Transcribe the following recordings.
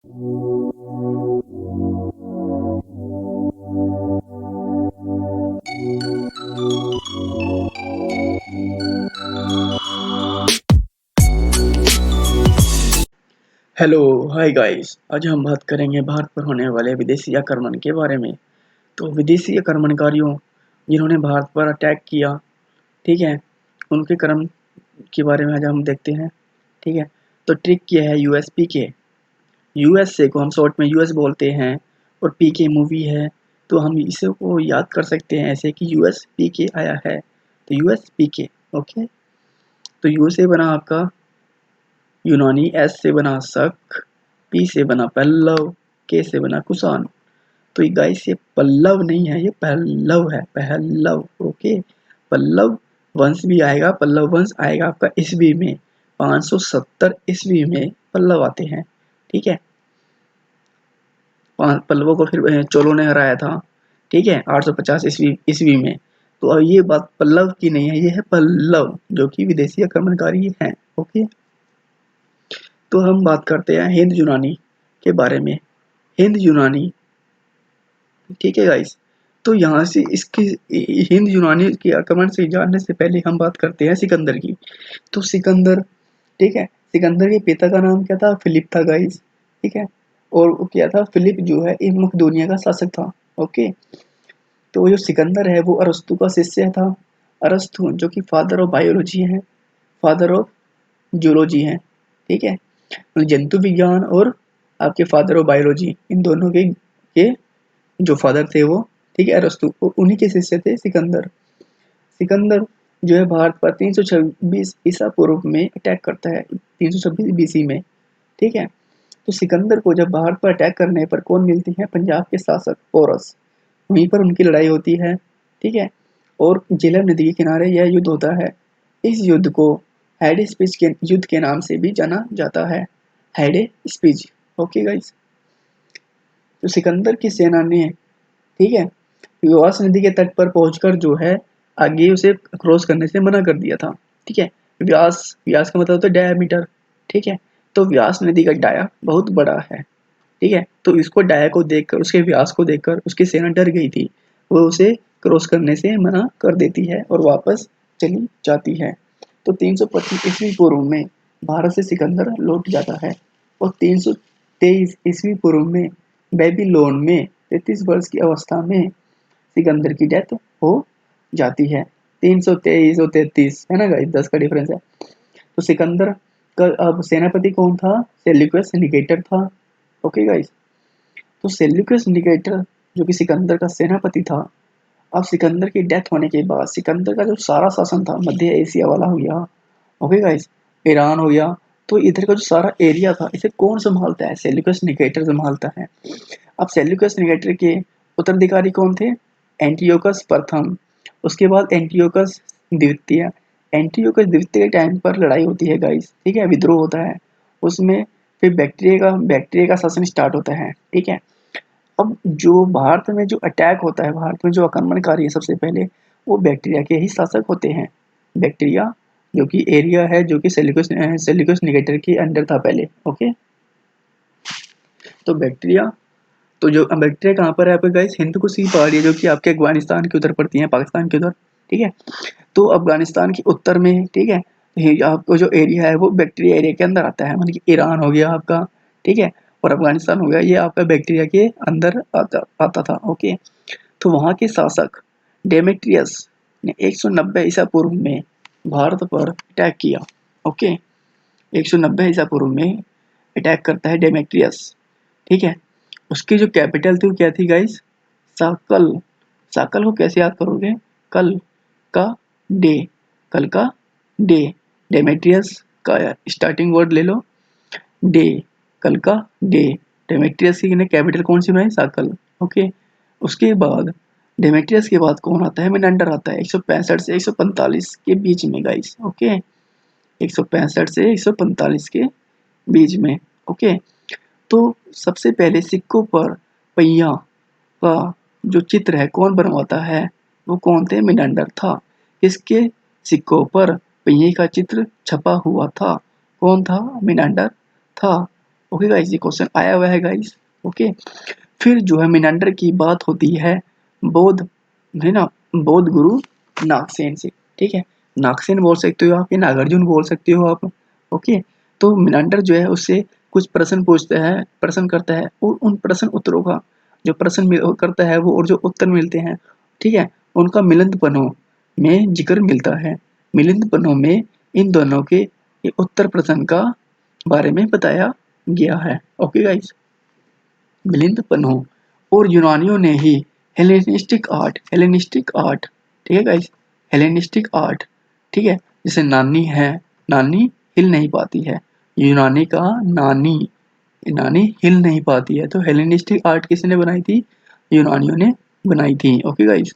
Hello, hi guys. आज हम बात करेंगे भारत पर होने वाले विदेशी आक्रमण के बारे में। तो विदेशी आक्रमणकारियों जिन्होंने भारत पर अटैक किया, ठीक है, उनके क्रम के बारे में आज हम देखते हैं, ठीक है। तो ट्रिक क्या है यूएस पीके। यूएसए को हम शॉर्ट में यूएस बोलते हैं और पीके मूवी है, तो हम इसे को याद कर सकते हैं ऐसे कि यूएस पीके आया है, तो यूएस पीके। ओके, तो यू से बना आपका यूनानी, एस से बना शक, पी से बना पल्लव, के से बना कुषाण। तो ये गाइस ये पल्लव नहीं है, ये पहलव है, पहलव। ओके, पल्लव वंश भी आएगा, पल्लव वंश आएगा आपका ईस्वी में, 570 ईस्वी में पल्लव आते हैं, ठीक है। पल्लवों को फिर चोलों ने हराया था, ठीक है, 850 ईस्वी ईस्वी में। तो अब ये बात पल्लव की नहीं है, ये है पल्लव जो कि विदेशी आक्रमणकारी हैं। ओके, तो हम बात करते हैं हिंद यूनानी के बारे में। हिंद यूनानी, ठीक है गाइस। तो यहाँ से इसकी हिंद यूनानी के आक्रमण से जानने से पहले हम बात करते हैं सिकंदर की। तो सिकंदर, ठीक है, सिकंदर के पिता का नाम क्या था? फिलिप था गाइस, ठीक है। और वो क्या था? फिलिप जो है एक मकदूनिया का शासक था। ओके, तो जो सिकंदर है वो अरस्तु का शिष्य था। अरस्तु जो कि फादर ऑफ बायोलॉजी है, फादर ऑफ जूलॉजी है, ठीक है। मतलब जंतु विज्ञान और आपके फादर ऑफ बायोलॉजी, इन दोनों के जो फादर थे वो, ठीक है, अरस्तु, उन्हीं के शिष्य थे सिकंदर। सिकंदर जो है भारत पर 326 ईसा पूर्व में अटैक करता है, 326 बीसी में, ठीक है। तो सिकंदर को जब भारत पर अटैक करने पर कौन मिलती है? पंजाब के शासक पोरस, वहीं पर उनकी लड़ाई होती है, ठीक है। और झेलम नदी के किनारे यह युद्ध होता है। इस युद्ध को हेडे स्पीच के युद्ध के नाम से भी जाना जाता है, हेडे स्पीच। ओके गाइस, तो सिकंदर की सेना ने, ठीक है, व्यास नदी के तट पर पहुंचकर जो है आगे उसे क्रॉस करने से मना कर दिया था, ठीक है। व्यास, व्यास का मतलब होता है डायामीटर, ठीक है। तो व्यास नदी का डाया बहुत बड़ा है, ठीक है। तो इसको डाया को देखकर, उसके व्यास को देखकर उसकी सेना डर गई थी, वो उसे क्रॉस करने से मना कर देती है और वापस चली जाती है। तो 325 ईस्वी पूर्व में भारत से सिकंदर लौट जाता है और 323 ईस्वी पूर्व में बेबीलोन में 33 वर्ष की अवस्था में सिकंदर की डेथ हो जाती है। 323 और 33 है ना गाइस, 10 का डिफरेंस है। तो सिकंदर का अब सेनापति कौन था? सेल्यूकस निकेटर था। ओके गाइस, तो सेल्यूकस निकेटर जो कि सिकंदर का सेनापति था, अब सिकंदर की डेथ होने के बाद सिकंदर का जो सारा शासन था, मध्य एशिया वाला हो गया, ओके गाइस, ईरान हो गया, तो इधर का जो सारा एरिया था इसे कौन संभालता है? सेल्यूकस निकेटर संभालता है। अब सेल्यूकस निकेटर के उत्तराधिकारी कौन थे? एंटियोकस प्रथम, उसके बाद एंटियोकस द्वितीय। एंटियोकस द्वितीय के टाइम पर लड़ाई होती है गाइस, ठीक है, विद्रोह होता है उसमें। फिर बैक्टीरिया का शासन स्टार्ट होता है, ठीक है। अब जो भारत में जो अटैक होता है, भारत में जो आक्रमणकारी है सबसे पहले, वो बैक्टीरिया के ही शासक होते हैं। बैक्टीरिया जो कि एरिया है, जो कि सेल्यूकस निकेटर के अंडर था पहले। ओके, तो बैक्टीरिया, तो जो बैक्टीरिया कहाँ पर है आपके गाइस? हिंद कुशी पहाड़ी, जो कि आपके अफगानिस्तान के उधर पड़ती है, पाकिस्तान के उधर, ठीक है। तो अफगानिस्तान के उत्तर में, ठीक है, ये आपको जो एरिया है वो बैक्टीरिया एरिया के अंदर आता है, मतलब कि ईरान हो गया आपका, ठीक है, और अफगानिस्तान हो गया, ये आपका बैक्टीरिया के अंदर आता था। ओके, तो वहाँ के शासक डेमेट्रियस ने 190 ईसा पूर्व में भारत पर अटैक किया। ओके, 190 ईसा पूर्व में अटैक करता है डेमेट्रियस, ठीक है। उसकी जो कैपिटल थी वो क्या थी गाइस? साकल। साकल को कैसे याद करोगे? कल का डे, कल का डे, डेमेट्रियस का स्टार्टिंग वर्ड ले लो, डे, कल का डे। डेमेट्रियस की कैपिटल कौन सी बनाई? साकल। ओके, उसके बाद डेमेट्रियस के बाद कौन आता है? मेनांडर आता है, 165 से 145 के बीच में गाइस। ओके, 165 से 145 के बीच में। ओके, तो सबसे पहले सिक्कों पर पहिया का जो चित्र है कौन बनवाता है? वो कौन थे? मेनांडर था। इसके सिक्कों पर पहिए का चित्र छपा हुआ था, कौन था? मेनांडर था। ओके गाइस, ये क्वेश्चन आया हुआ है गाइस। ओके, फिर जो है मीनांडर की बात होती है बौद्ध, है ना, बौद्ध गुरु नागसेन से। ठीक है, नागसेन बोल सकते हो आप, या नागार्जुन बोल सकते हो आप। ओके, तो मीनांडर जो है उससे कुछ प्रश्न पूछता है, प्रश्न करता है, और उन प्रश्न उत्तरों का जो प्रश्न करता है वो, और जो उत्तर मिलते हैं, ठीक है, उनका मिलिंदपनों में जिक्र मिलता है। मिलिंदपनों में इन दोनों के उत्तर प्रश्न का बारे में बताया गया है। ओके गाइस, मिलिंदपनों और यूनानियों ने ही हेलेनिस्टिक आर्ट, ठीक है गाइस, हेलेनिस्टिक आर्ट, ठीक है, जैसे नानी है, नानी हिल नहीं पाती है, यूनानी का नानी, नानी हिल नहीं पाती है, तो हेलेनिस्टिक आर्ट किसने बनाई थी? यूनानियों ने बनाई थी। ओके गाइस,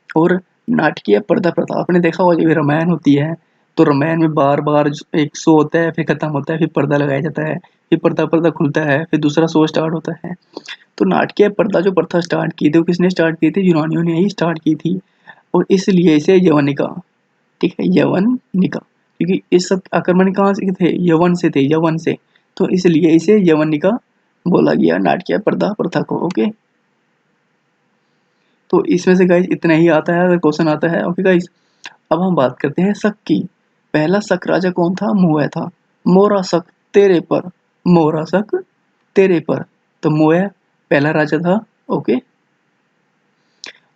और नाटकीय पर्दा प्रथा आपने देखा होगा, जब रामायण होती है तो रामायण में बार बार एक शो होता है, फिर खत्म होता है, फिर पर्दा लगाया जाता है, फिर पर्दा पर्दा खुलता है, फिर दूसरा शो स्टार्ट होता है। तो नाटकीय पर्दा जो प्रथा स्टार्ट की थी वो किसने स्टार्ट की थी? यूनानियों ने ही स्टार्ट की थी, और इसलिए इसे यवनिका, ठीक है, यवनिका, क्योंकि इस सब आक्रमण कहाँ से थे? यवन से थे, यवन से, तो इसलिए इसे यवनिका बोला गया, नाटकीय पर्दा प्रथा को। ओके, तो इसमें से गाइस इतना ही आता है, अगर क्वेश्चन आता है। ओके गाइस, अब हम बात करते हैं शक की। पहला शक राजा कौन था? मोय था। मोरा शक तेरे पर, मोरा शक तेरे पर, तो मोय पहला राजा था। ओके,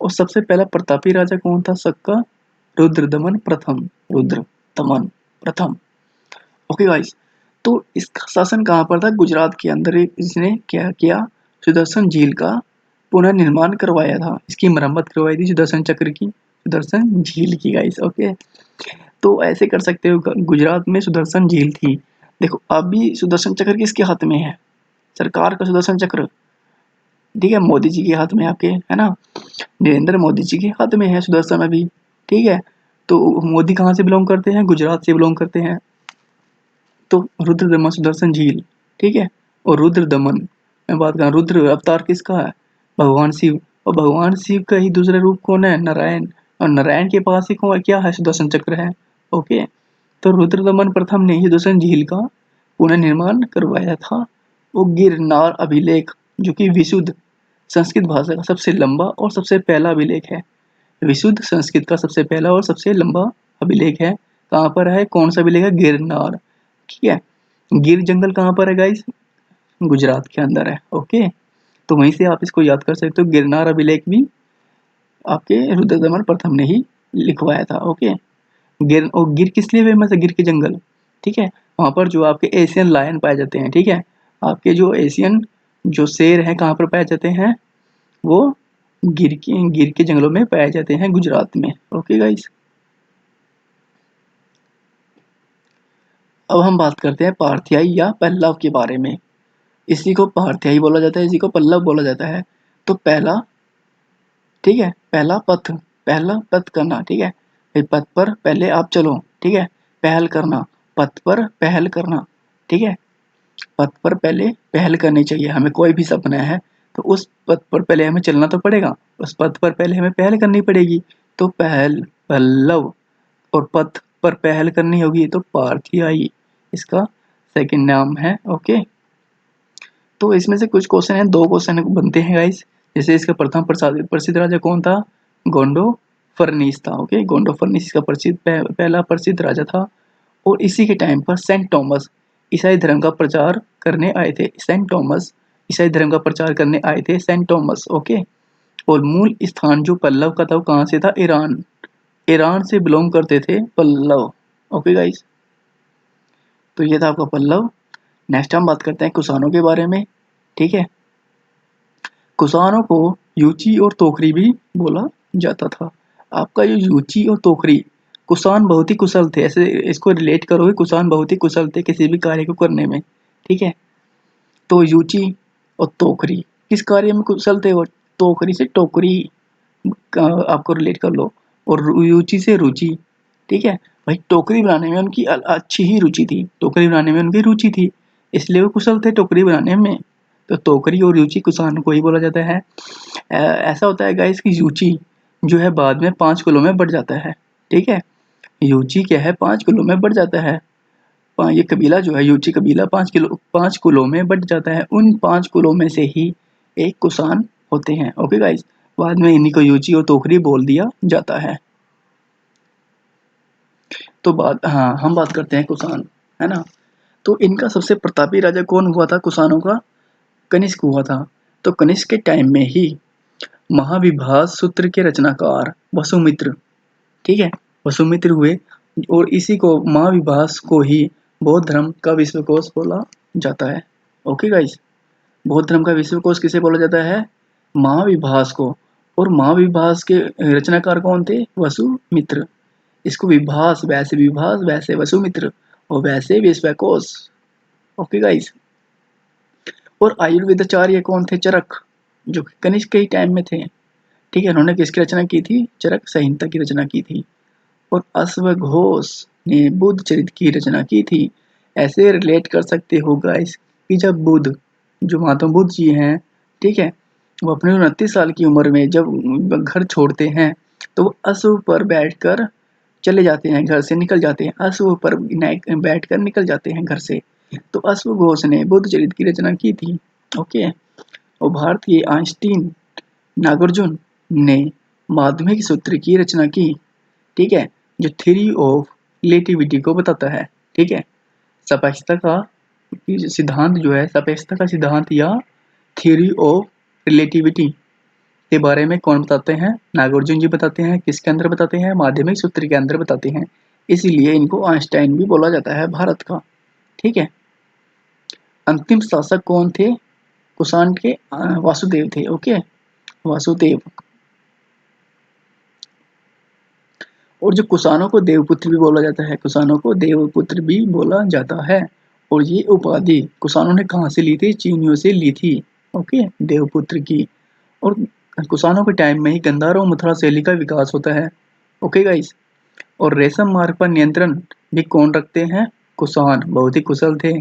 और सबसे पहला प्रतापी राजा कौन था शक का? रुद्रदमन प्रथम, रुद्रदमन प्रथम। ओके गाइस, तो इसका शासन कहाँ पर था? गुजरात के अंदर। इसने क्या किया? सुदर्शन झील का पुनर्निर्माण करवाया था, इसकी मरम्मत करवाई थी सुदर्शन चक्र की, सुदर्शन झील की गाइस। ओके, तो ऐसे कर सकते हो, गुजरात में सुदर्शन झील थी। देखो अभी सुदर्शन चक्र किसके हाथ में है? सरकार का सुदर्शन चक्र, ठीक है, मोदी जी के हाथ में, आपके, है ना, नरेंद्र मोदी जी के हाथ में है सुदर्शन अभी। ठीक है, तो मोदी कहाँ से बिलोंग करते हैं? गुजरात से बिलोंग करते हैं। तो रुद्र दमन सुदर्शन झील, ठीक है, और रुद्र दमन, मैं बात कर, रुद्र अवतार किसका है? भगवान शिव, और भगवान शिव का ही दूसरा रूप कौन है? नारायण, और नारायण के पास ही कौन क्या है? सुदर्शन चक्र है। ओके, तो रुद्रदमन प्रथम ने ही सुदर्शन झील का पुनर्निर्माण करवाया था। वो गिरनार अभिलेख, जो कि विशुद्ध संस्कृत भाषा का सबसे लंबा और सबसे पहला अभिलेख है, विशुद्ध संस्कृत का सबसे पहला और सबसे लंबा अभिलेख है। कहाँ पर है? कौन सा अभिलेख है? गिरनार, ठीक है। गिर जंगल कहाँ पर है गाइस? गुजरात के अंदर है। ओके, तो वहीं से आप इसको याद कर सकते हो, गिरनार अभिलेख भी आपके रुद्रदमन प्रथम ने ही लिखवाया था। ओके, गिर, और गिर किस लिए फेमस है? गिर के जंगल, ठीक है, वहाँ पर जो आपके एशियन लायन पाए जाते हैं, ठीक है, आपके जो एशियन जो शेर हैं कहाँ पर पाए जाते हैं? वो गिर के जंगलों में पाए जाते हैं, गुजरात में। ओके गाइस, अब हम बात करते हैं पार्थियाई या पल्लव के बारे में। इसी को पार्थियाई बोला जाता है, इसी को पल्लव बोला जाता है। तो पहला, ठीक है, पहला पथ करना, ठीक है, फिर पथ पर पहले आप चलो, ठीक है, पहल करना, पथ पर पहल करना, ठीक है, पथ पर पहले पहल करनी चाहिए। हमें कोई भी सपना है तो उस पथ पर पहले हमें चलना तो पड़ेगा, उस पथ पर पहले हमें पहल करनी पड़ेगी। तो पहल, पल्लव, और पथ पर पहल करनी होगी तो पार्थियाई इसका सेकंड नाम है। ओके, तो इसमें से कुछ क्वेश्चन है, दो क्वेश्चन बनते हैं गाइस। जैसे इसका प्रथम प्रसिद्ध राजा कौन था? गोंडो फर्निस था। ओके, गोंडो फर्निस इसका पहला प्रसिद्ध राजा था। और इसी के टाइम पर सेंट थॉमस ईसाई धर्म का प्रचार करने आए थे। सेंट थॉमस ईसाई धर्म का प्रचार करने आए थे, सेंट थॉमस। ओके, और मूल स्थान जो पल्लव का था वो कहाँ से था? ईरान, ईरान से बिलोंग करते थे पल्लव। ओके गाइस, तो ये था आपका पल्लव। नेक्स्ट हम बात करते हैं कुषाणों के बारे में, ठीक है। कुषाणों को यूची और तोकरी भी बोला जाता था। आपका ये यूची और तोकरी, कुषाण बहुत ही कुशल थे, ऐसे इसको रिलेट करोगे, कुषाण बहुत ही कुशल थे किसी भी कार्य को करने में, ठीक है। तो यूची और तोकरी किस कार्य में कुशल थे? वो तोकरी से टोकरी आपको रिलेट कर लो, और यूची से रुचि, ठीक है। भाई टोकरी बनाने में उनकी अच्छी ही रुचि थी, टोकरी बनाने में उनकी रुचि थी, इसलिए वो कुशल थे टोकरी बनाने में। तो टोकरी और रुचि कुषाण को ही बोला जाता है। ऐसा होता है गाइस कि रुचि जो है बाद में 5 किलो में बढ़ जाता है, ठीक है। रुचि क्या है? 5 किलो में बढ़ जाता है। ये कबीला जो है यूची कबीला 5 कुलों में बट जाता है। उन 5 कुलों में से ही एक कुषाण होते हैं। ओके गाइस, बाद में इन्हीं को यूची और तोकरी बोल दिया जाता है। तो हम बात करते हैं कुषाण, है ना। तो इनका सबसे प्रतापी राजा कौन हुआ था कुषाणों का? कनिष्क हुआ था। तो कनिष्क के टाइम में ही महाविभास सूत्र के रचनाकार वसुमित्र, ठीक है, वसुमित्र हुए। और इसी को महाविभास को ही बौद्ध धर्म का विश्वकोश बोला जाता है। ओके गाइस, बौद्ध धर्म का विश्वकोश किसे बोला जाता है? महाविभास को। और महाविभास के रचनाकार कौन थे? वसुमित्र। इसको विभास वैसे वसुमित्र और वैसे विश्वकोश। ओके गाइस, और आयुर्वेदाचार्य कौन थे? चरक, जो कनिष्क के ही टाइम में थे। ठीक है, उन्होंने किसकी रचना की थी? चरक संहिता की रचना की थी। और अश्वघोष ने बुद्ध चरित्र की रचना की थी। ऐसे रिलेट कर सकते हो गाइस कि जब बुद्ध, जो महात्मा बुद्ध जी हैं, ठीक है, वो अपने 29 साल की उम्र में जब घर छोड़ते हैं तो वो अश्व पर बैठकर चले जाते हैं, घर से निकल जाते हैं, अश्व पर बैठकर निकल जाते हैं घर से। तो अश्वघोष ने बुद्ध चरित्र की रचना की थी। ओके, और भारतीय आइंस्टीन नागार्जुन ने माध्यमिक सूत्र की रचना की। ठीक है, जो थ्योरी ऑफ रिलेटिविटी को बताता है। ठीक है, सापेक्षता का सिद्धांत जो है, सापेक्षता का सिद्धांत या थ्योरी ऑफ रिलेटिविटी के बारे में कौन बताते हैं? नागार्जुन जी बताते हैं। किसके अंदर बताते हैं? माध्यमिक सूत्र के अंदर बताते हैं। इसीलिए इनको आइंस्टाइन भी बोला जाता है भारत का। ठीक है, अंतिम शासक कौन थे कुषाण के? वासुदेव थे। ओके, वासुदेव। और जो कुषाणों को देवपुत्र भी बोला जाता है, कुषाणों को देवपुत्र भी बोला जाता है। और ये उपाधि कुषाणों ने कहाँ से ली थी? चीनियों से ली थी। ओके, देवपुत्र की। और कुषाणों के टाइम में ही गंधार और मथुरा शैली का विकास होता है। ओके गाइस, और रेशम मार्ग पर नियंत्रण भी कौन रखते हैं? कुषाण बहुत ही कुशल थे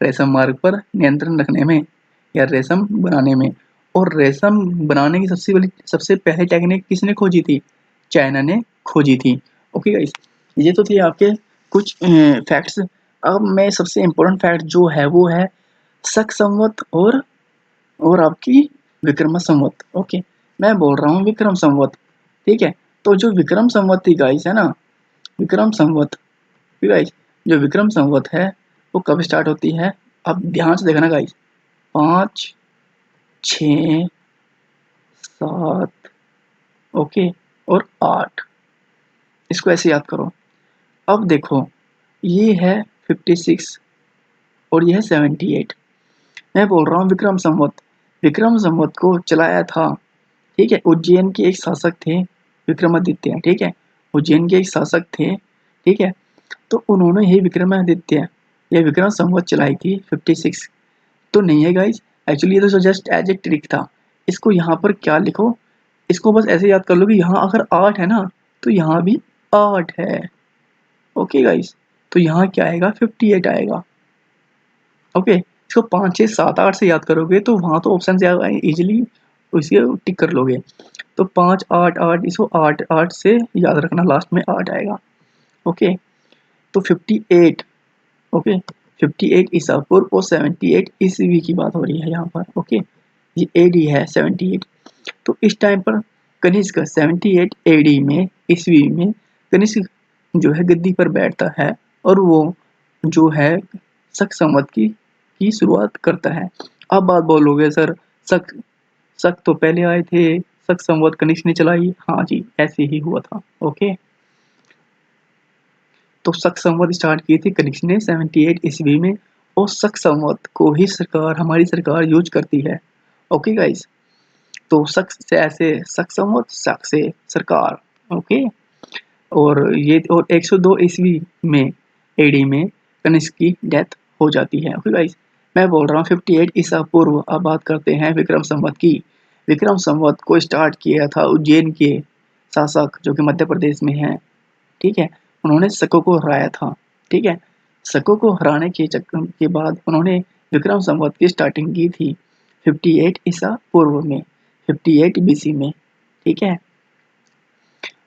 रेशम मार्ग पर नियंत्रण रखने में या रेशम बनाने में। और रेशम बनाने की सबसे पहले टेक्निक किसने खोजी थी? चाइना ने खोजी थी। ओके गाइस, ये तो थे आपके कुछ फैक्ट्स। अब मैं सबसे इम्पोर्टेंट फैक्ट जो है वो है शक संवत और आपकी विक्रम संवत। ओके, मैं बोल रहा हूँ विक्रम संवत। ठीक है, तो जो विक्रम संवत थी गाइस, है ना, विक्रम संवत, गाइस, जो विक्रम संवत है वो कब स्टार्ट होती है? अब ध्यान से देखना गाइस, 5, 6, 7, ओके, और 8, इसको ऐसे याद करो। अब देखो, ये है 56 और ये है 78। मैं बोल रहा हूँ विक्रम संवत। विक्रम संवत को चलाया था, ठीक है, उज्जैन के एक शासक थे विक्रमादित्य। ठीक है, उज्जैन के एक शासक थे। ठीक है, तो उन्होंने ही विक्रमादित्य या विक्रम संवत चलाई थी। 56 तो नहीं है गाइस, एक्चुअली ये तो जस्ट एज ए ट्रिक था। इसको यहाँ पर क्या लिखो, इसको बस ऐसे याद कर लो कि यहाँ अगर 8 है ना तो यहाँ भी 8 है। ओके गाइस, तो यहाँ क्या आएगा? 58 आएगा। ओके, इसको 5, 6, 7, 8 से याद करोगे तो वहाँ तो ऑप्शन से इजिली इसे टिक कर लोगे। तो 5, 8, 8, इसको 8, 8 से याद रखना, लास्ट में 8 आएगा। ओके, तो 58, ओके, 58 ईसा पूर्व और 78 ईस्वी की बात हो रही है यहाँ पर। ओके, ये एडी है 78। तो इस टाइम पर कनिष्क 78 एडी में, ईस्वी में कनिष्क जो है गद्दी पर बैठता है और वो जो है शक संवत की शुरुआत करता है। अब बात बोलोगे सर, शक शक तो पहले आए थे, शक संवत कनिष्क ने चलाई। हाँ जी, ऐसे ही हुआ था। ओके, तो शक संवत स्टार्ट की थी कनिष्क ने 78 ईस्वी में और शक संवत को ही हमारी सरकार यूज करती है। ओके गाइस, तो शक से ऐसे शक संवत, शक से सरकार। ओके, और 102 ईस्वी में एडी में कनिष्क की डेथ हो जाती है। ओके गाइस, मैं बोल रहा हूँ 58 ईसा पूर्व। अब बात करते हैं विक्रम संवत की। विक्रम संवत को स्टार्ट किया था उज्जैन के शासक जो कि मध्य प्रदेश में है। ठीक है, उन्होंने शकों को हराया था। ठीक है, शकों को हराने के चक्कर के बाद उन्होंने विक्रम संवत की स्टार्टिंग की थी 58 ईसा पूर्व में, 58 बीसी में। ठीक है,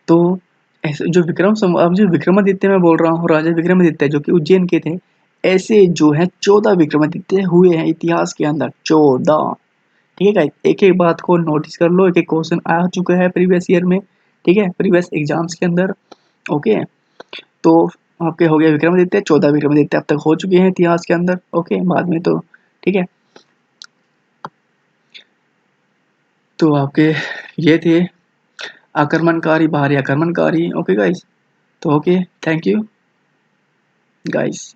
तो ऐसे जो विक्रमादित्य मैं बोल रहा हूँ, राजा विक्रमादित्य जो कि उज्जैन के थे, ऐसे जो है 14 विक्रमादित्य हुए हैं इतिहास के अंदर, 14। ठीक है गाइस, एक एक बात को नोटिस कर लो, एक एक क्वेश्चन आ चुका है प्रीवियस ईयर में, ठीक है, प्रीवियस एग्जाम्स के अंदर। ओके, तो आपके हो गया विक्रमादित्य, 14 विक्रमादित्य अब तक हो चुके हैं इतिहास के अंदर। ओके, बाद में तो ठीक है, तो आपके ये थे आक्रमणकारी, बाहरी आक्रमणकारी। ओके गाइस, तो ओके, थैंक यू गाइस।